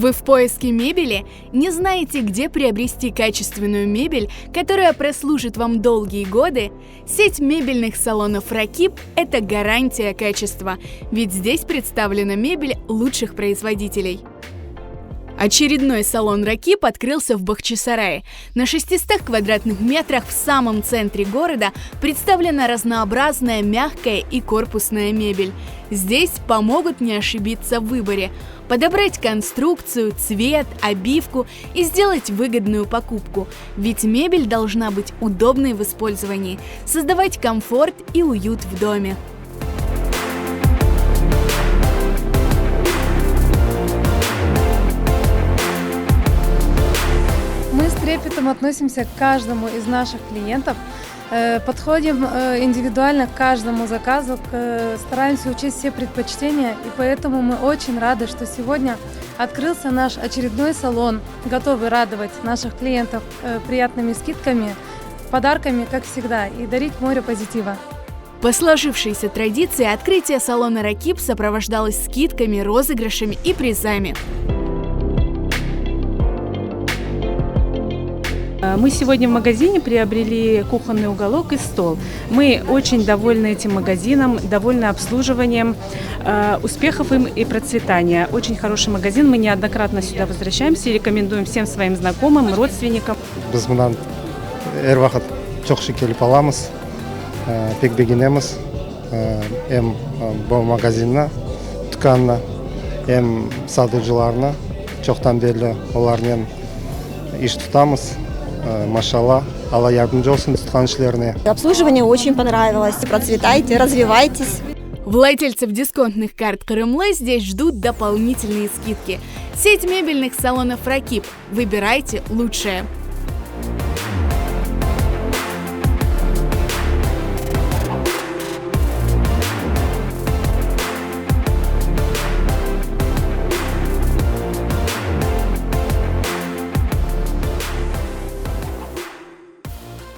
Вы в поиске мебели? Не знаете, где приобрести качественную мебель, которая прослужит вам долгие годы? Сеть мебельных салонов «Ракип» – это гарантия качества, ведь здесь представлена мебель лучших производителей. Очередной салон «Ракип» открылся в Бахчисарае. На 600 квадратных метрах в самом центре города представлена разнообразная мягкая и корпусная мебель. Здесь помогут не ошибиться в выборе, подобрать конструкцию, цвет, обивку и сделать выгодную покупку. Ведь мебель должна быть удобной в использовании, создавать комфорт и уют в доме. Мы с трепетом относимся к каждому из наших клиентов, подходим индивидуально к каждому заказу, стараемся учесть все предпочтения, и поэтому мы очень рады, что сегодня открылся наш очередной салон, готовый радовать наших клиентов приятными скидками, подарками, как всегда, и дарить море позитива. По сложившейся традиции открытие салона «Ракип» сопровождалось скидками, розыгрышами и призами. Мы сегодня в магазине приобрели кухонный уголок и стол. Мы очень довольны этим магазином, довольны обслуживанием, успехов им и процветания. Очень хороший магазин, мы неоднократно сюда возвращаемся и рекомендуем всем своим знакомым, родственникам. Biz bundan her vaqt çok şey kelip alamız, pek beğenemiz. Hem bu magazinna, dükkanna, hem satıcılarına çoktan beri onlarla iş tutamız. Машалла, Алла ярдәмче olsun tutgan işlerine. Обслуживание очень понравилось. Процветайте, развивайтесь. Владельцев дисконтных карт «Крымлы» здесь ждут дополнительные скидки. Сеть мебельных салонов «Ракип». Выбирайте лучшее.